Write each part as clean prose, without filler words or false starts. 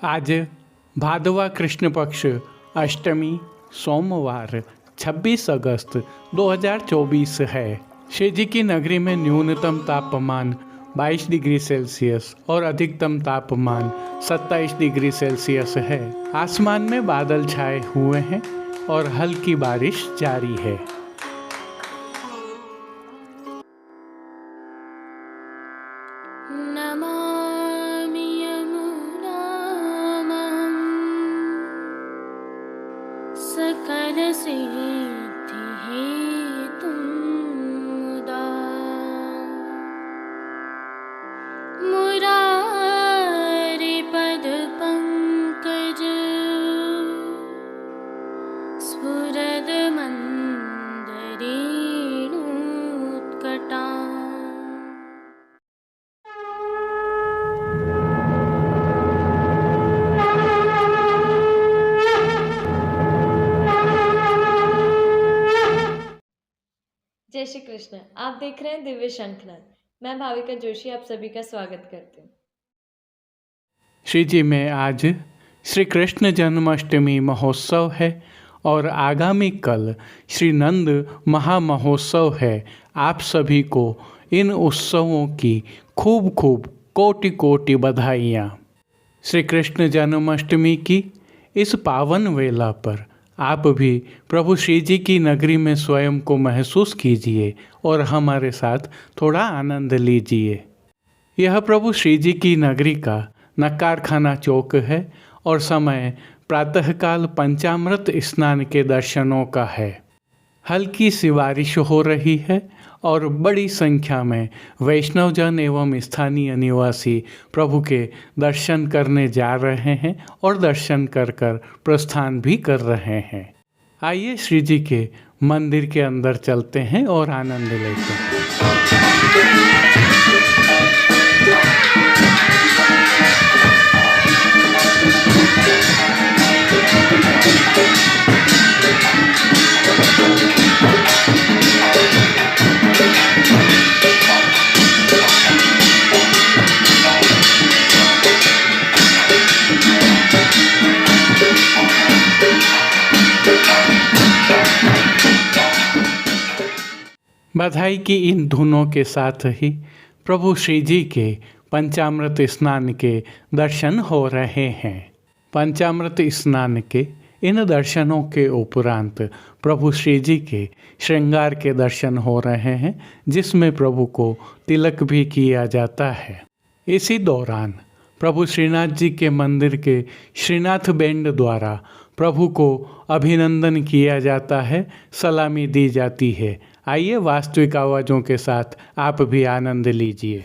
आज भादवा कृष्ण पक्ष अष्टमी सोमवार 26 अगस्त 2024 है। श्री जी की नगरी में न्यूनतम तापमान 22 डिग्री सेल्सियस और अधिकतम तापमान 27 डिग्री सेल्सियस है। आसमान में बादल छाए हुए हैं और हल्की बारिश जारी है। नमामि यमुनां सकलसिद्धिहेतुं मुदा मुरारिपदपङ्कज स्फुरदमन्दरेणुत्कटा। जय श्री कृष्ण। आप देख रहे हैं दिव्य शंखनाद। मैं भाविका जोशी आप सभी का स्वागत करती हूँ। श्री जी में आज श्री कृष्ण जन्माष्टमी महोत्सव है और आगामी कल श्री नंद महामहोत्सव है। आप सभी को इन उत्सवों की खूब खूब कोटि कोटि बधाइयाँ। श्री कृष्ण जन्माष्टमी की इस पावन वेला पर आप भी प्रभु श्री जी की नगरी में स्वयं को महसूस कीजिए और हमारे साथ थोड़ा आनंद लीजिए। यह प्रभु श्री जी की नगरी का नक्कारखाना चौक है और समय प्रातःकाल पंचामृत स्नान के दर्शनों का है। हल्की सी बारिश हो रही है और बड़ी संख्या में वैष्णवजन एवं स्थानीय निवासी प्रभु के दर्शन करने जा रहे हैं और दर्शन कर प्रस्थान भी कर रहे हैं। आइए श्री जी के मंदिर के अंदर चलते हैं और आनंद लेते हैं। बधाई की इन धुनों के साथ ही प्रभु श्री जी के पंचामृत स्नान के दर्शन हो रहे हैं। पंचामृत स्नान के इन दर्शनों के उपरांत प्रभु श्री जी के श्रृंगार के दर्शन हो रहे हैं, जिसमें प्रभु को तिलक भी किया जाता है। इसी दौरान प्रभु श्रीनाथ जी के मंदिर के श्रीनाथ बैंड द्वारा प्रभु को अभिनंदन किया जाता है, सलामी दी जाती है। आइए वास्तविक आवाज़ों के साथ आप भी आनंद लीजिए।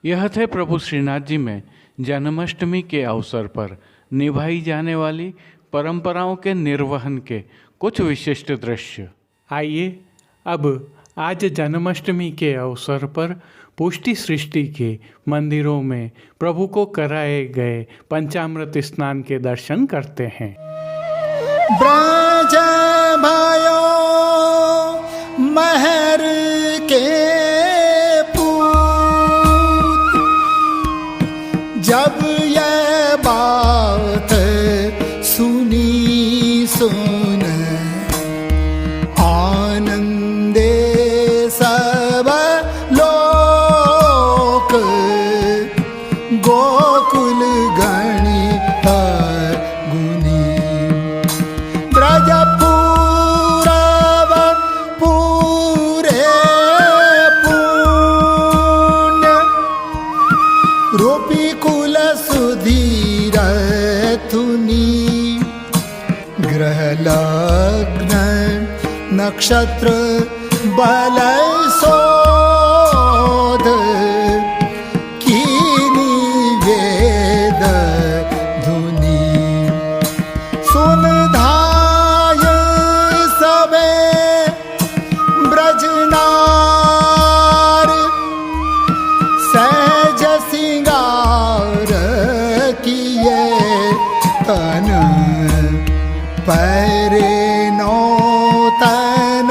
यह थे प्रभु श्रीनाथ जी में जन्माष्टमी के अवसर पर निभाई जाने वाली परंपराओं के निर्वहन के कुछ विशिष्ट दृश्य। आइए अब आज जन्माष्टमी के अवसर पर पुष्टि सृष्टि के मंदिरों में प्रभु को कराए गए पंचामृत स्नान के दर्शन करते हैं। ब्रज भयो महर के जब ये बात सुनी सुन आनंदे सब लोक गोकुल गणित गुनी ब्रजपुर नक्षत्र बल शोध कीनी वेद धुनी सुन धाय सबे ब्रजनार सहज सिंगार किए तन पैरे नौतन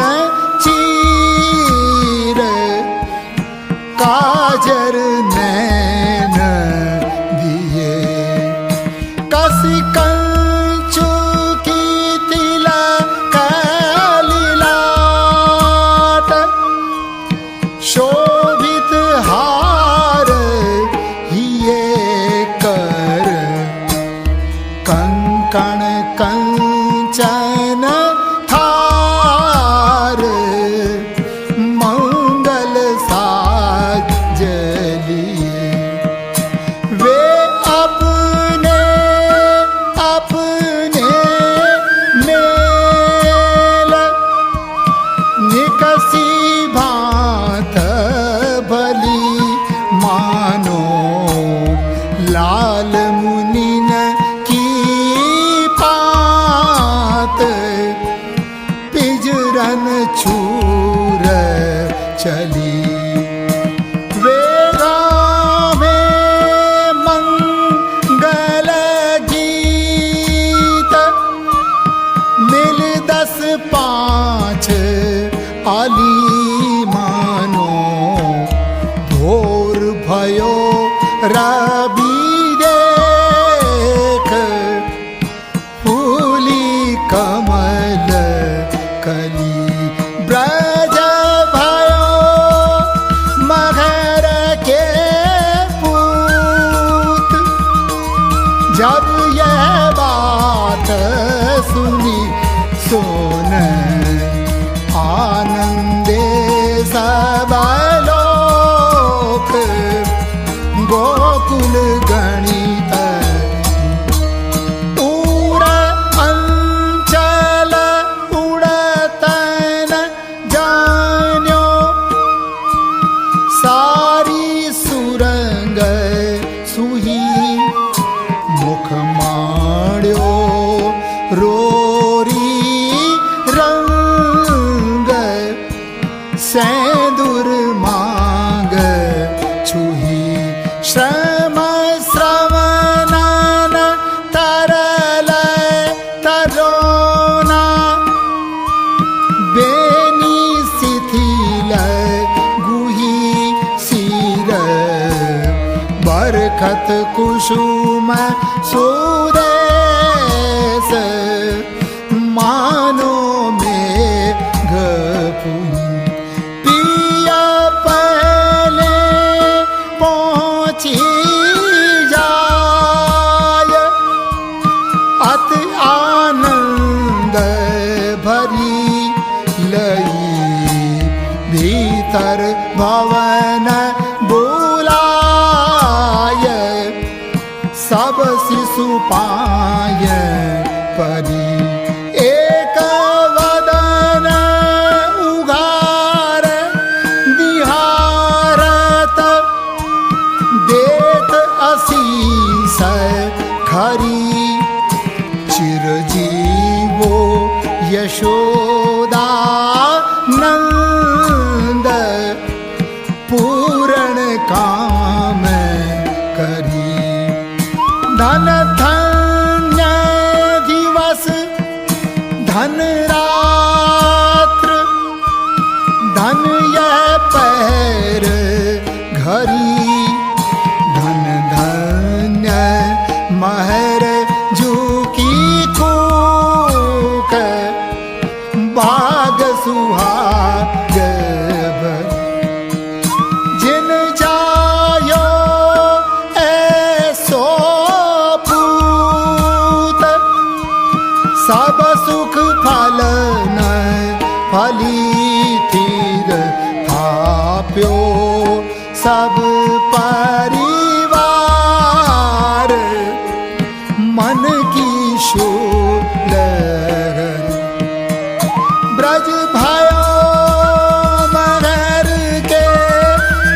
चीर काजर नैन दिए कसी कंचु की तिलक लीलाट शोभित हार हिये कर कंकण कंचन थार मंगल साजलिए वे अपने अपने मेल निकसी भांत भली मानो लाल मुनिन की पात पिजरन छूर चली वे गावे मंगल गीत मिल 10-5 आली मानो भोर भयो रवि देख फूली कमल कली ब्रज भयो मगर के पूत जब यह बात सुनी सोन आनंदे सब लोक गोकुल गणित उड़ अंचल उड़तन जान्यो सारी सुरंग सुही मुख माड्यो रोरी रंग सेंदूर मांग छुही श्रम श्रवणन तरल तरोना बेनी शिथिल गुही सिर बरखत कुसुम सुदेश मानो में गपुन पिया पहले पहुँची जाय अति आनंद भरी लई भीतर भवन बुलाय सब शिशु पाय परी एक वदन उघार दिहारत देत असीस खरी चिरजीवो यशोदा नंद पूर्ण काम करी धन धन्य दिवस धन रात्र धन यह पैर घरी धन धन्य महर झुकी कूक बाग सुहाग भरी जिन जायो ऐसो पूत सब सुख फल न फली थीर थाप्यो सब परिवार मन की शूल ब्रज भयो मगर के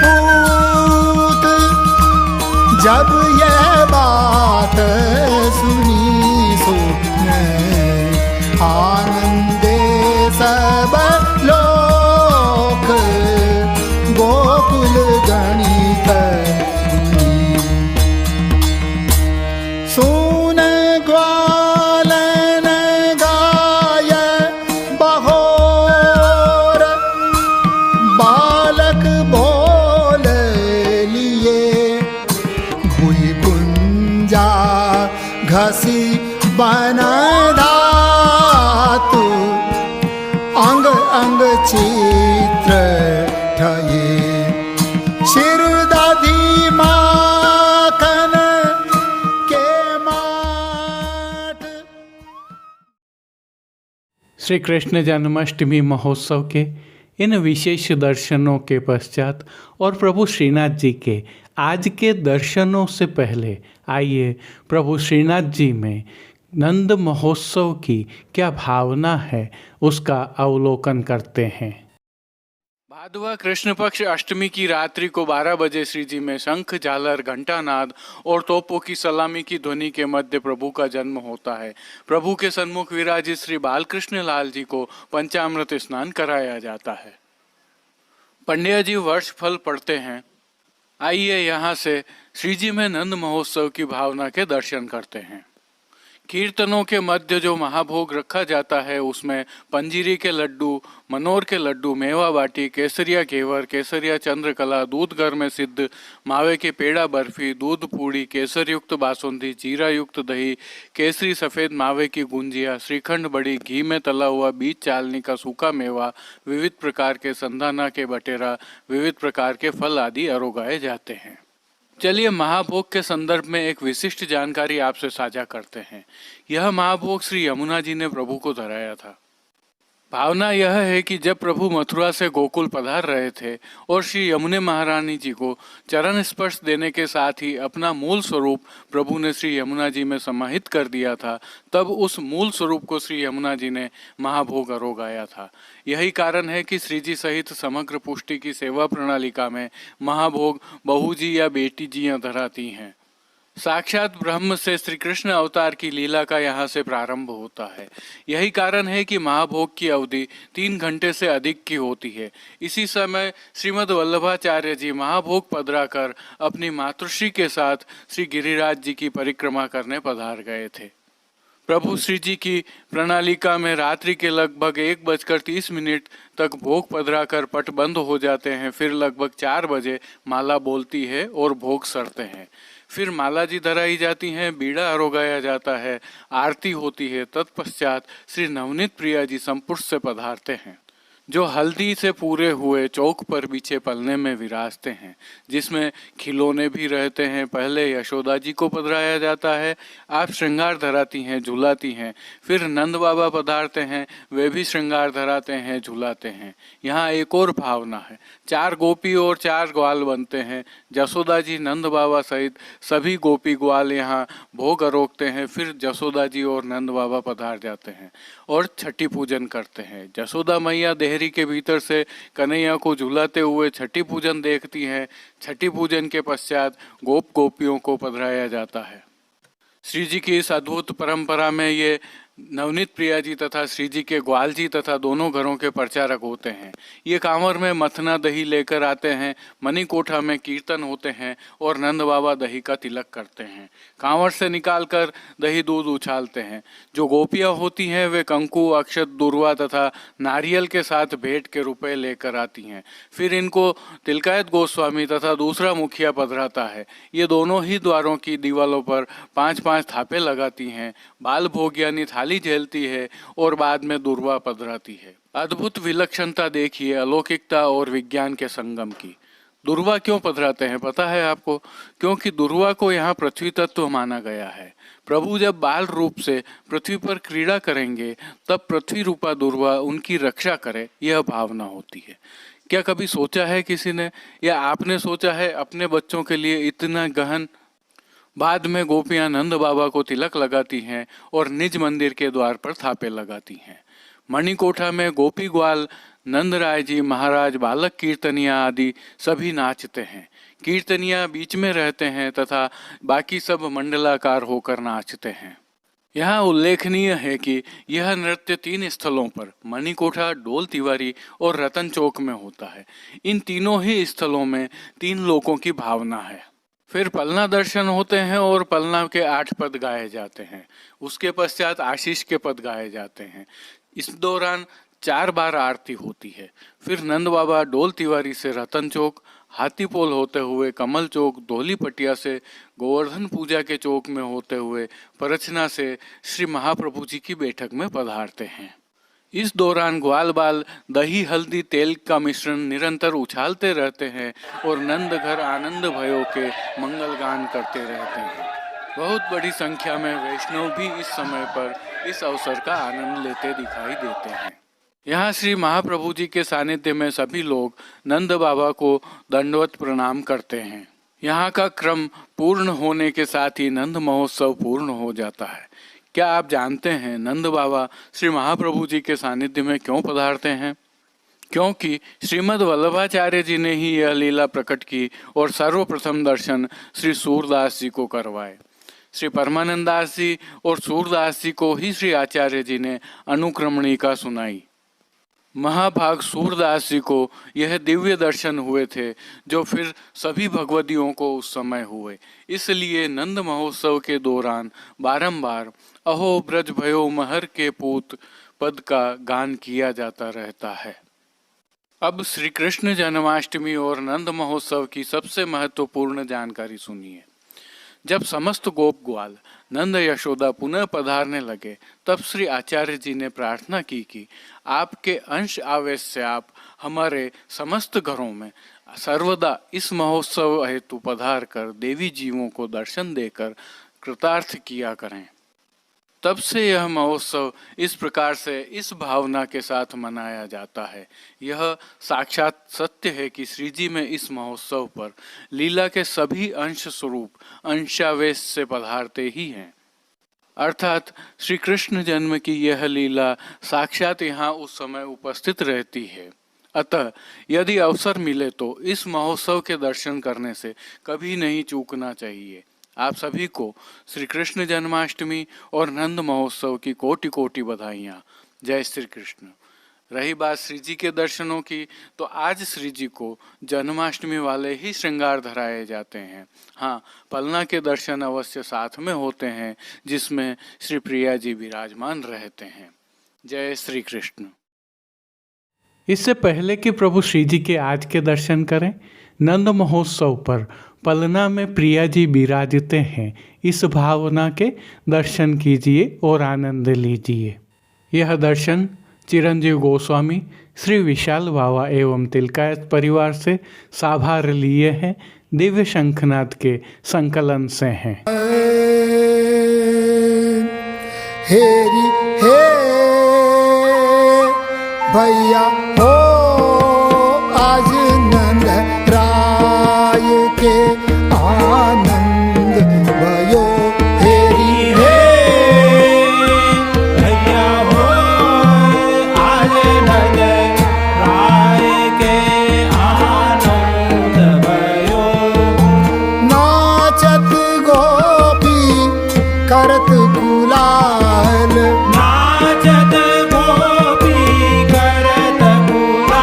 पूत, जब यह बात सुनी सुने आनंदे सब लोक, गोकुल गणित सुन ग्वालन गाय बहोर, बालक बोल लिए भुई गुंजा घसी बन धातु, अंग अंग चित्र ठये शिर दधी माखन के माठ। श्री कृष्ण जन्माष्टमी महोत्सव के इन विशेष दर्शनों के पश्चात और प्रभु श्रीनाथ जी के आज के दर्शनों से पहले आइए प्रभु श्रीनाथ जी में नंद महोत्सव की क्या भावना है उसका अवलोकन करते हैं। भादवा कृष्ण पक्ष अष्टमी की रात्रि को 12 बजे श्री जी में शंख, झालर, घंटानाद और तोपों की सलामी की ध्वनि के मध्य प्रभु का जन्म होता है। प्रभु के सन्मुख विराजित श्री बालकृष्ण लाल जी को पंचामृत स्नान कराया जाता है। पंड्या जी वर्ष फल पढ़ते हैं। आइए यहाँ से श्री जी में नंद महोत्सव की भावना के दर्शन करते हैं। कीर्तनों के मध्य जो महाभोग रखा जाता है उसमें पंजीरी के लड्डू, मनोर के लड्डू, मेवा बाटी, केसरिया घेवर, केसरिया चंद्रकला, दूध घर में सिद्ध, मावे के पेड़ा बर्फी, दूध पूड़ी, केसर युक्त बासुंदी, जीरा युक्त दही, केसरी सफ़ेद मावे की गुंजिया, श्रीखंड बड़ी, घी में तला हुआ बीज चालनी का सूखा मेवा, विविध प्रकार के संधाना के बटेरा, विविध प्रकार के फल आदि अरोगाए जाते हैं। चलिए महाभोग के संदर्भ में एक विशिष्ट जानकारी आपसे साझा करते हैं। यह महाभोग श्री यमुना जी ने प्रभु को धराया था। भावना यह है कि जब प्रभु मथुरा से गोकुल पधार रहे थे और श्री यमुने महारानी जी को चरण स्पर्श देने के साथ ही अपना मूल स्वरूप प्रभु ने श्री यमुना जी में समाहित कर दिया था, तब उस मूल स्वरूप को श्री यमुना जी ने महाभोग अरोगाया था। यही कारण है कि श्री जी सहित समग्र पुष्टि की सेवा प्रणालिका में महाभोग बहू जी या बेटी जियां धराती हैं। साक्षात ब्रह्म से श्री कृष्ण अवतार की लीला का यहाँ से प्रारंभ होता है। यही कारण है कि महाभोग की अवधि 3 घंटे से अधिक की होती है। इसी समय श्रीमद् वल्लभाचार्य जी महाभोग पधरा कर अपनी मातृश्री के साथ श्री गिरिराज जी की परिक्रमा करने पधार गए थे। प्रभु श्री जी की प्रणालिका में रात्रि के लगभग 1:30 तक भोग पधरा कर पट बंद हो जाते हैं। फिर लगभग 4 बजे माला बोलती है और भोग सड़ते हैं। फिर माला जी धराई जाती हैं, बीड़ा अरोगाया जाता है, आरती होती है। तत्पश्चात श्री नवनीत प्रिया जी संपुष्ट से पधारते हैं, जो हल्दी से पूरे हुए चौक पर बिछे पलने में विराजते हैं, जिसमें खिलौने भी रहते हैं। पहले यशोदा जी को पधराया जाता है, आप श्रृंगार धराती हैं, झुलाती हैं। फिर नंद बाबा पधारते हैं, वे भी श्रृंगार धराते हैं, झुलाते हैं। यहाँ एक और भावना है, 4 गोपी और 4 ग्वाल बनते हैं। जसोदा जी, नंद बाबा सहित सभी गोपी ग्वाल यहाँ भोग अरोगते हैं। फिर जसोदा जी और नंद बाबा पधार जाते हैं और छठी पूजन करते हैं। जसोदा मैया देहरी के भीतर से कन्हैया को झुलाते हुए छठी पूजन देखती हैं। छठी पूजन के पश्चात गोप गोपियों को पधराया जाता है। श्री जी की इस अद्भुत परंपरा में ये नवनीत प्रिया जी तथा श्री जी के ग्वाल जी तथा दोनों घरों के प्रचारक होते हैं। ये कांवर में मथना दही लेकर आते हैं, मणिकोठा में कीर्तन होते हैं और नंद बाबा दही का तिलक करते हैं। कांवर से निकालकर दही दूध उछालते हैं। जो गोपियाँ होती हैं वे कंकु, अक्षत, दुर्वा तथा नारियल के साथ भेंट के रुपए लेकर आती हैं। फिर इनको तिलकायत गोस्वामी तथा दूसरा मुखिया पधराता है। ये दोनों ही द्वारों की दीवालों पर 5-5 थापे लगाती हैं। बाल भोग यानी थाली झेलती है और बाद में दुर्वा पधराती है। अद्भुत विलक्षणता देखिए अलौकिकता और विज्ञान के संगम की। दुर्वा क्यों पधराते हैं पता है आपको? क्योंकि दुर्वा को यहाँ पृथ्वी तत्व माना गया है। प्रभु जब बाल रूप से पृथ्वी पर क्रीड़ा करेंगे तब पृथ्वी रूपा दुर्वा उनकी रक्षा करे, यह भावना होती है। क्या कभी सोचा है किसी ने, या आपने सोचा है अपने बच्चों के लिए इतना गहन? बाद में गोपियां नंद बाबा को तिलक लगाती हैं और निज मंदिर के द्वार पर थापे लगाती हैं। मणिकोठा में गोपी ग्वाल, नंदराय जी महाराज, बालक कीर्तनिया आदि सभी नाचते हैं। कीर्तनिया बीच में रहते हैं तथा बाकी सब मंडलाकार होकर नाचते हैं। यहाँ उल्लेखनीय है कि यह नृत्य 3 स्थलों पर मणिकोठा, डोल तिवारी और रतन चौक में होता है। इन तीनों ही स्थलों में 3 लोकों की भावना है। फिर पलना दर्शन होते हैं और पलना के 8 पद गाए जाते हैं। उसके पश्चात आशीष के पद गाए जाते हैं। इस दौरान 4 बार आरती होती है। फिर नंद बाबा डोल तिवारी से रतन चौक, हाथीपोल होते हुए कमल चौक, धोली पटिया से गोवर्धन पूजा के चौक में होते हुए परचना से श्री महाप्रभु जी की बैठक में पधारते हैं। इस दौरान ग्वाल बाल दही, हल्दी, तेल का मिश्रण निरंतर उछालते रहते हैं और नंद घर आनंद भयो के मंगल गान करते रहते हैं। बहुत बड़ी संख्या में वैष्णव भी इस समय पर इस अवसर का आनंद लेते दिखाई देते हैं। यहाँ श्री महाप्रभु जी के सानिध्य में सभी लोग नंद बाबा को दंडवत प्रणाम करते हैं। यहाँ का क्रम पूर्ण होने के साथ ही नंद महोत्सव पूर्ण हो जाता है। क्या आप जानते हैं नंद बाबा श्री महाप्रभु जी के सानिध्य में क्यों पधारते हैं? क्योंकि श्रीमद् वल्लभाचार्य जी ने ही यह लीला प्रकट की और सर्वप्रथम दर्शन श्री सूरदास जी को करवाए। श्री परमानंदास जी और सूरदास जी को ही श्री आचार्य जी ने अनुक्रमणिका सुनाई। महाभाग सूरदास जी को यह दिव्य दर्शन हुए थे जो फिर सभी भगवदियों को उस समय हुए। इसलिए नंद महोत्सव के दौरान बारंबार अहो ब्रज भयो महर के पूत पद का गान किया जाता रहता है। अब श्री कृष्ण जन्माष्टमी और नंद महोत्सव की सबसे महत्वपूर्ण जानकारी सुनिए। जब समस्त गोप ग्वाल नंद यशोदा पुनः पधारने लगे तब श्री आचार्य जी ने प्रार्थना की कि आपके अंश आवेश से आप हमारे समस्त घरों में सर्वदा इस महोत्सव हेतु पधार कर देवी जीवों को दर्शन देकर कृतार्थ किया करें। तब से यह महोत्सव इस प्रकार से इस भावना के साथ मनाया जाता है। यह साक्षात सत्य है कि श्री जी में इस महोत्सव पर लीला के सभी अंश स्वरूप अंशावेश से पधारते ही हैं। अर्थात श्री कृष्ण जन्म की यह लीला साक्षात यहाँ उस समय उपस्थित रहती है। अतः यदि अवसर मिले तो इस महोत्सव के दर्शन करने से कभी नहीं चूकना चाहिए। आप सभी को श्री कृष्ण जन्माष्टमी और नंद महोत्सव की कोटि कोटि बधाइयाँ। जय श्री कृष्ण। रही बात श्री जी के दर्शनों की, तो आज श्री जी को जन्माष्टमी वाले ही श्रृंगार धराए जाते हैं। हाँ, पलना के दर्शन अवश्य साथ में होते हैं जिसमें श्री प्रिया जी विराजमान रहते हैं। जय श्री कृष्ण। इससे पहले कि प्रभु श्री जी के आज के दर्शन करें, नंद महोत्सव पर पलना में प्रिया जी विराजते हैं, इस भावना के दर्शन कीजिए और आनंद लीजिए। यह दर्शन चिरंजीव गोस्वामी, श्री विशाल बाबा एवं तिलकायत परिवार से साभार लिए हैं, दिव्य शंखनाद के संकलन से हैं। हेरी हे भैया हो आज नंद राय के आनंद भयो। हेरी हे भैया हो आज नंद राय के आनंद भयो। नाचत गोपी करत गुलाल, नाचत गोपी करत गुलाल।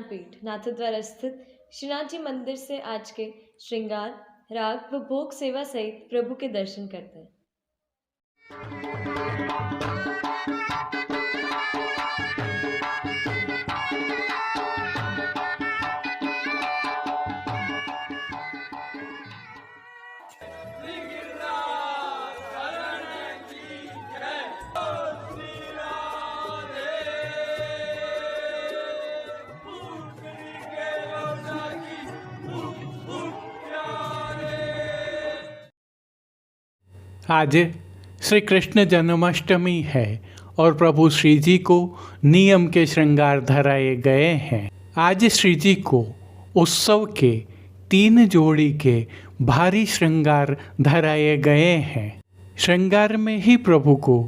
ज्ञानपीठ नाथद्वारा स्थित श्रीनाथ जी मंदिर से आज के श्रृंगार, राग व भोग सेवा सहित प्रभु के दर्शन करते हैं। आज श्री कृष्ण जन्माष्टमी है और प्रभु श्री जी को नियम के श्रृंगार धराए गए हैं। आज श्री जी को उत्सव के 3 जोड़ी के भारी श्रृंगार धराए गए हैं। श्रृंगार में ही प्रभु को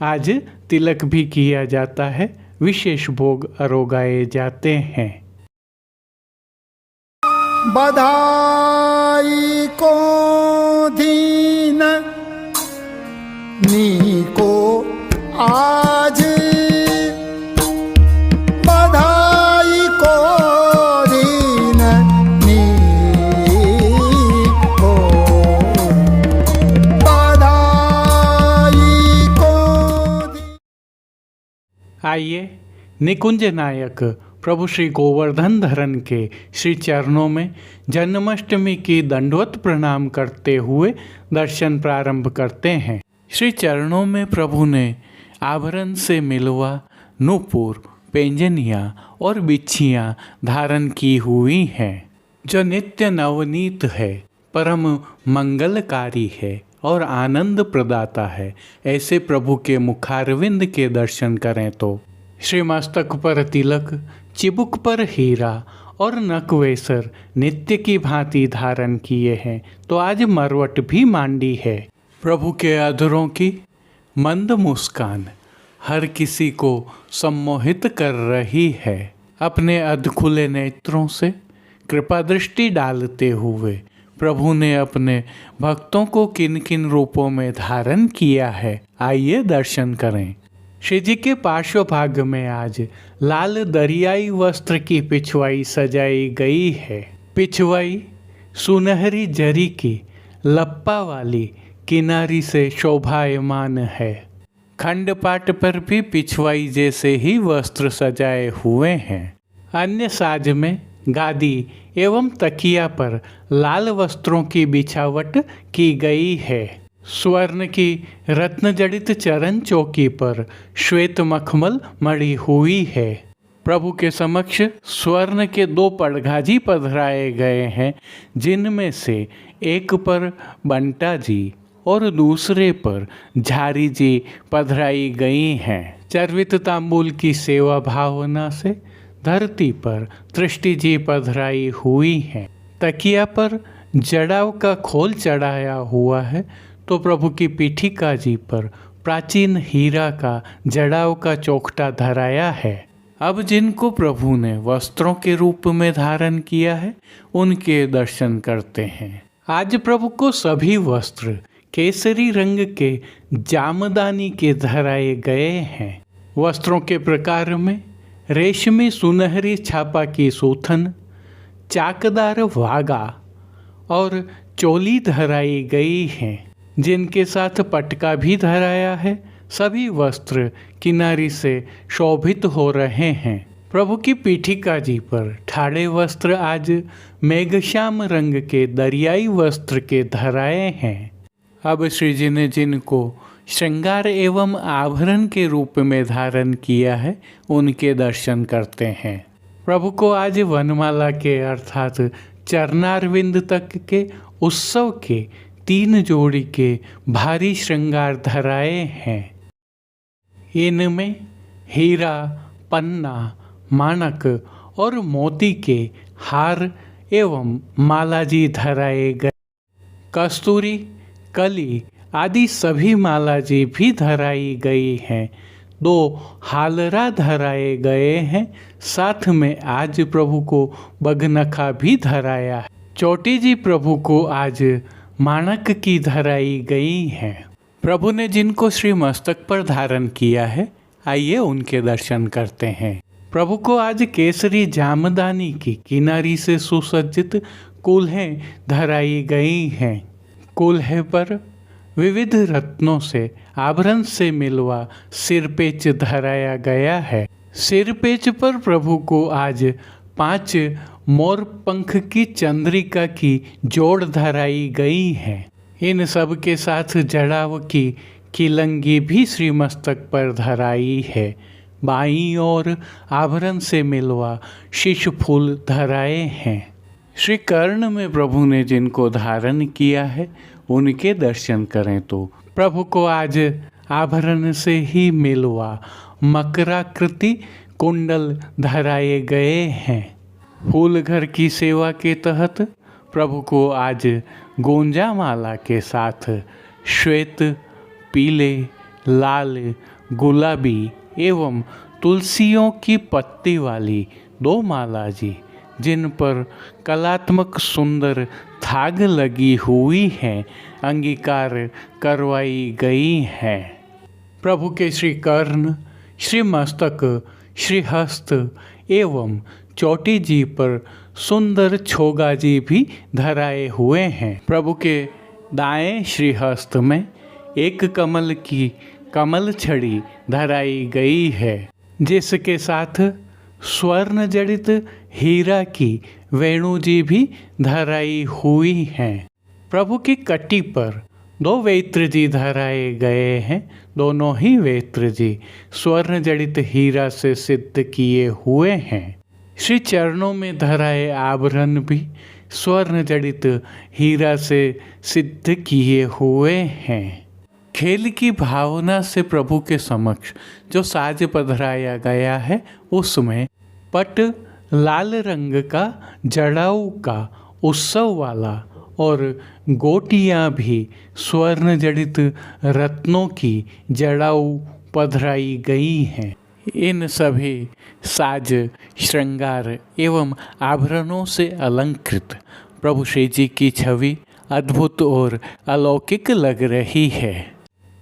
आज तिलक भी किया जाता है, विशेष भोग अरोगाए जाते हैं। बधाई को दीन नीको आज, बधाई को दीन नीको, बधाई को दीन। आइए निकुंज नायक प्रभु श्री गोवर्धन धरन के श्री चरणों में जन्माष्टमी की दंडवत प्रणाम करते हुए दर्शन प्रारंभ करते हैं। श्री चरणों में प्रभु ने आभरण से मिलवा नूपुर, पेंजनिया और बिच्छियाँ धारण की हुई हैं, जो नित्य नवनीत है, परम मंगलकारी है और आनंद प्रदाता है। ऐसे प्रभु के मुखारविंद के दर्शन करें तो श्री मस्तक पर तिलक, चिबुक पर हीरा और नकवेसर नित्य की भांति धारण किए हैं, तो आज मरवट भी मांडी है। प्रभु के अधरों की मंद मुस्कान हर किसी को सम्मोहित कर रही है। अपने अधखुले नेत्रों से कृपा दृष्टि डालते हुए प्रभु ने अपने भक्तों को किन किन रूपों में धारण किया है, आइए दर्शन करें। श्री जी के पार्श्व भाग में आज लाल दरियाई वस्त्र की पिछवाई सजाई गई है। पिछवाई सुनहरी जरी की लप्पा वाली किनारी से शोभायमान है। खंडपाट पर भी पिछवाई जैसे ही वस्त्र सजाए हुए हैं। अन्य साज में गादी एवं तकिया पर लाल वस्त्रों की बिछावट की गई है। स्वर्ण की रत्न जड़ित चरण चौकी पर श्वेत मखमल मढ़ी हुई है। प्रभु के समक्ष स्वर्ण के 2 पड़घाजी पधराए गए हैं, जिनमें से एक पर बंटा जी और दूसरे पर झारी जी पधराई गई हैं। चर्वित तांबूल की सेवा भावना से धरती पर दृष्टि जी पधराई हुई हैं। तकिया पर जड़ाव का खोल चढ़ाया हुआ है, तो प्रभु की पीठिका जी पर प्राचीन हीरा का जड़ाव का चौखटा धराया है। अब जिनको प्रभु ने वस्त्रों के रूप में धारण किया है, उनके दर्शन करते हैं। आज प्रभु को सभी वस्त्र केसरी रंग के जामदानी के धराए गए हैं। वस्त्रों के प्रकार में रेशमी सुनहरी छापा की सूथन, चाकदार वागा और चोली धराई गई हैं, जिनके साथ पटका भी धराया है। सभी वस्त्र किनारी से शोभित हो रहे हैं। प्रभु की पीठिका जी पर ठाड़े वस्त्र आज मेघश्याम रंग के दरियाई वस्त्र के धराए हैं। अब श्री जी ने जिनको श्रृंगार एवं आभरण के रूप में धारण किया है, उनके दर्शन करते हैं। प्रभु को आज वनमाला के अर्थात चरणारविंद तक के उत्सव के 3 जोड़ी के भारी श्रृंगार धराए हैं। इनमें हीरा, पन्ना, माणक और मोती के हार एवं मालाजी धराए गए। कस्तूरी, कली आदि सभी मालाजी भी धराई गई हैं। 2 हालरा धराए गए हैं। साथ में आज प्रभु को बगनखा भी धराया है। चोटी जी प्रभु को आज माणक की धराई गई हैं। प्रभु ने जिनको श्री मस्तक पर धारण किया है, आइए उनके दर्शन करते हैं। प्रभु को आज केसरी जामदानी की किनारी से सुसज्जित कूल्हें धराई गई हैं। कूल्हे पर विविध रत्नों से आभरण से मिलवा सिरपेच धराया गया है। सिरपेच पर प्रभु को आज 5 मोर पंख की चंद्रिका की जोड़ धराई गई है। इन सब के साथ जड़ाव की किलंगी भी श्री मस्तक पर धराई है। बाईं ओर आभरण से मिलवा शीश फूल धराए हैं। श्री कर्ण में प्रभु ने जिनको धारण किया है उनके दर्शन करें तो प्रभु को आज आभरण से ही मिलवा मकराकृति कुंडल धराए गए हैं। फूल घर की सेवा के तहत प्रभु को आज गोंजा माला के साथ श्वेत, पीले, लाल, गुलाबी एवं तुलसियों की पत्ती वाली 2 माला जी, जिन पर कलात्मक सुंदर थाग लगी हुई हैं, अंगीकार करवाई गई हैं। प्रभु के श्री कर्ण, श्री मस्तक, श्री हस्त एवं चोटी जी पर सुंदर छोगा जी भी धराए हुए हैं। प्रभु के दाएं श्री हस्त में एक कमल की कमल छड़ी धराई गई है, जिसके साथ स्वर्ण जड़ित हीरा की वेणु जी भी धराई हुई हैं। प्रभु की कटी पर 2 वेत्र जी धराए गए हैं। दोनों ही वेत्र जी स्वर्ण जड़ित हीरा से सिद्ध किए हुए हैं। श्री चरणों में धराए आभरण भी स्वर्ण जड़ित हीरा से सिद्ध किए हुए हैं। खेल की भावना से प्रभु के समक्ष जो साज पधराया गया है उसमें पट लाल रंग का जड़ाऊ का उत्सव वाला और गोटियां भी स्वर्ण जड़ित रत्नों की जड़ाऊ पधराई गई हैं। इन सभी साज, श्रृंगार एवं आभरणों से अलंकृत प्रभु श्री जी की छवि अद्भुत और अलौकिक लग रही है।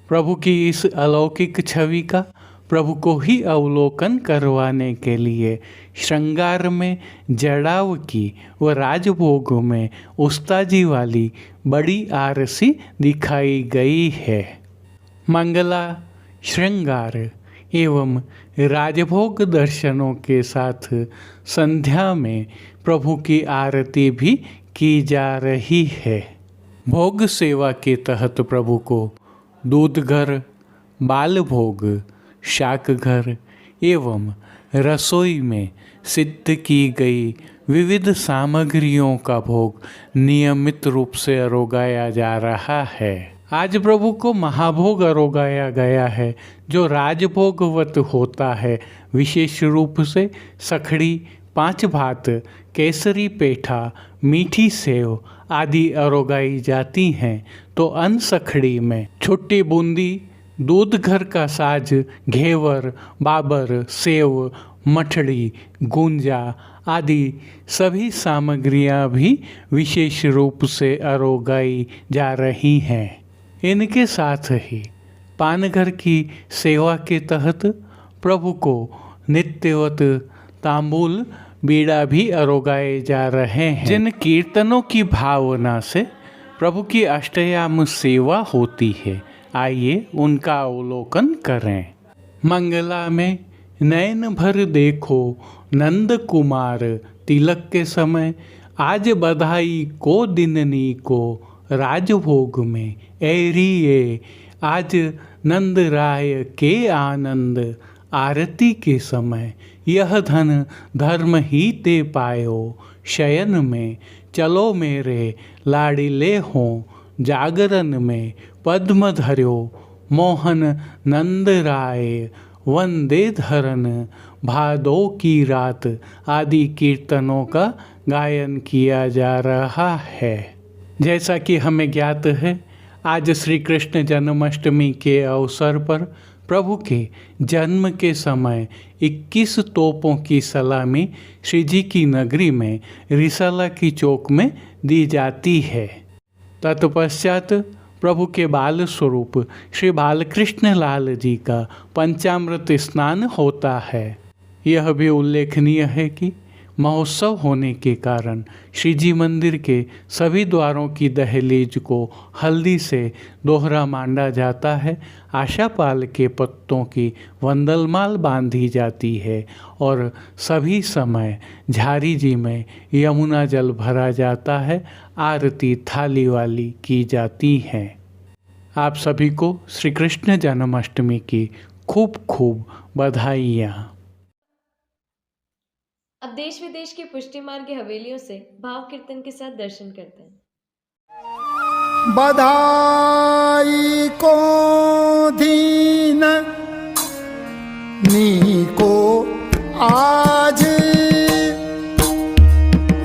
प्रभु की इस अलौकिक छवि का प्रभु को ही अवलोकन करवाने के लिए श्रृंगार में जड़ाव की व राजभोग में उस्ताजी वाली बड़ी आरसी दिखाई गई है। मंगला, श्रृंगार एवं राजभोग दर्शनों के साथ संध्या में प्रभु की आरती भी की जा रही है। भोग सेवा के तहत प्रभु को दूध घर, बाल भोग, शाक घर एवं रसोई में सिद्ध की गई विविध सामग्रियों का भोग नियमित रूप से अरोगाया जा रहा है। आज प्रभु को महाभोग अरोगाया गया है, जो राजभोगवत होता है। विशेष रूप से सखड़ी, 5 भात, केसरी पेठा, मीठी सेव आदि अरोगाई जाती हैं। तो अनसखड़ी में छुट्टी बूंदी, दूध घर का साज, घेवर, बाबर, सेव, मठड़ी, गुंजा आदि सभी सामग्रियां भी विशेष रूप से अरोगाई जा रही हैं। इनके साथ ही पानघर की सेवा के तहत प्रभु को नित्यवत तांबूल, बीड़ा भी अरोगाए जा रहे हैं। जिन कीर्तनों की भावना से प्रभु की अष्टयाम सेवा होती है, आइए उनका अवलोकन करें। मंगला में नयन भर देखो नंद कुमार, तिलक के समय आज बधाई को दिननी को, राजभोग में ऐरिये आज नंद राय के आनंद, आरती के समय यह धन धर्म ही ते पायो, शयन में चलो मेरे लाडिले हों, जागरण में पद्म धर्यो मोहन नंद राय, वंदे धरन भादो की रात आदि कीर्तनों का गायन किया जा रहा है। जैसा कि हमें ज्ञात है, आज श्री कृष्ण जन्माष्टमी के अवसर पर प्रभु के जन्म के समय 21 तोपों की सलामी श्री जी की नगरी में रिसाला की चौक में दी जाती है। तत्पश्चात प्रभु के बाल स्वरूप श्री बालकृष्ण लाल जी का पंचामृत स्नान होता है। यह भी उल्लेखनीय है कि महोत्सव होने के कारण श्री जी मंदिर के सभी द्वारों की दहलीज को हल्दी से दोहरा मांडा जाता है, आशापाल के पत्तों की वंदलमाल बांधी जाती है और सभी समय झारी जी में यमुना जल भरा जाता है, आरती थाली वाली की जाती है। आप सभी को श्री कृष्ण जन्माष्टमी की खूब खूब बधाइयाँ। अब देश विदेश की पुष्टि मार्ग की हवेलियों से भाव कीर्तन के साथ दर्शन करते हैं। बधाई को दीन नीको आज,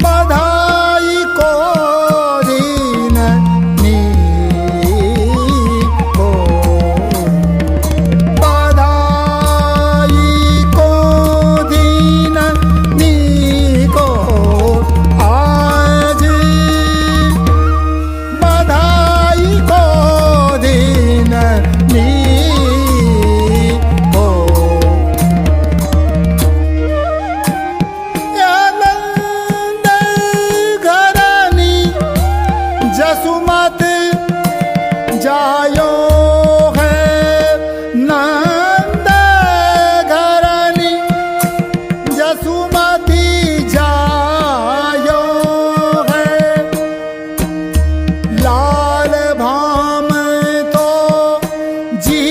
बधाई को दीन नीको, बधाई को दीन नीको आज, बधाई को दीन नीको। आनंद घरानी जसुमत जायो है, नंद घरानी जसुमती जायो है, लाल भाम तो जी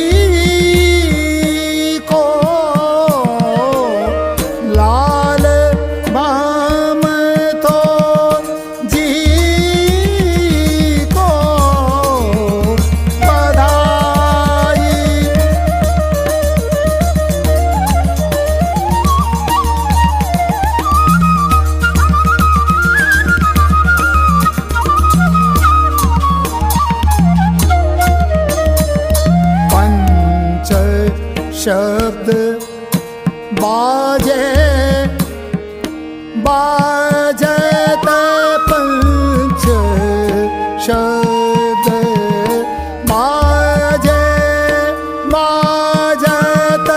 को, लाल भाम तो जी को बधाई। पंच शब्द बाजे, बाजत पंच शब्द बाजे, बाजत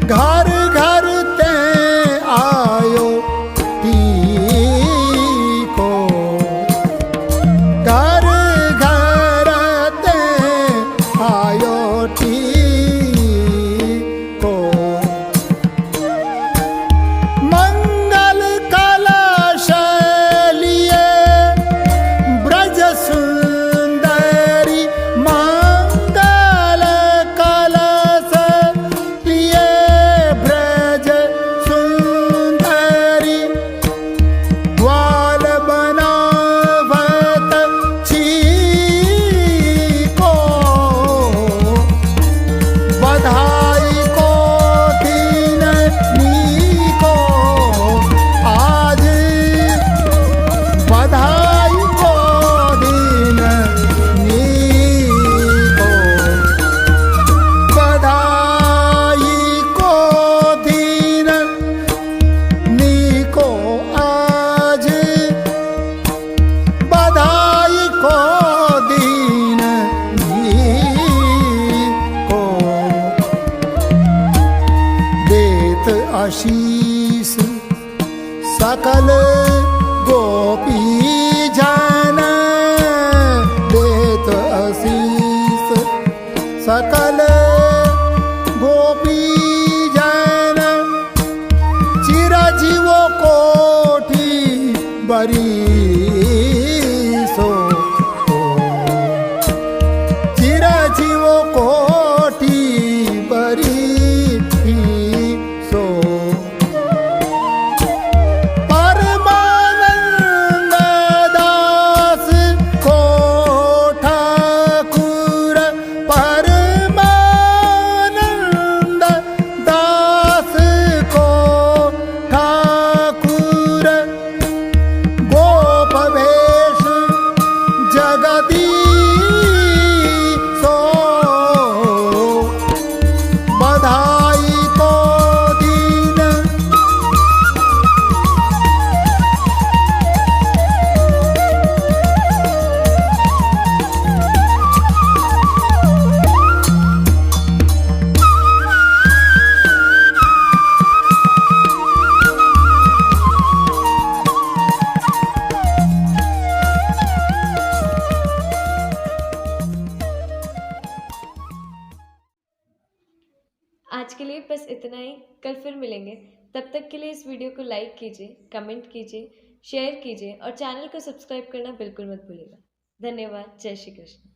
घर घर ते आयो टीको, घर घर ते आयो टीको। मंगल कलश लिए ब्रज सुंदरी, मंगल कलश लिए ब्रज सुंदरी, ग्वाल बनावत को, बधाई को दीन नीको आज, बधाई को दीन नीको, बधाई को दीन नीको आज, बधाई को दीन नीको। देत आशीष सकल गोपी जन, देत आशीष सकल गोपी जन, चिरजीवो कोटि बरीसो, चिरजीवो कोटि बरीसो। परमानंद दास को ठाकुर, परमानंद के लिए बस इतना ही। कल फिर मिलेंगे। तब तक के लिए इस वीडियो को लाइक कीजिए, कमेंट कीजिए, शेयर कीजिए और चैनल को सब्सक्राइब करना बिल्कुल मत भूलिएगा। धन्यवाद। जय श्री कृष्ण।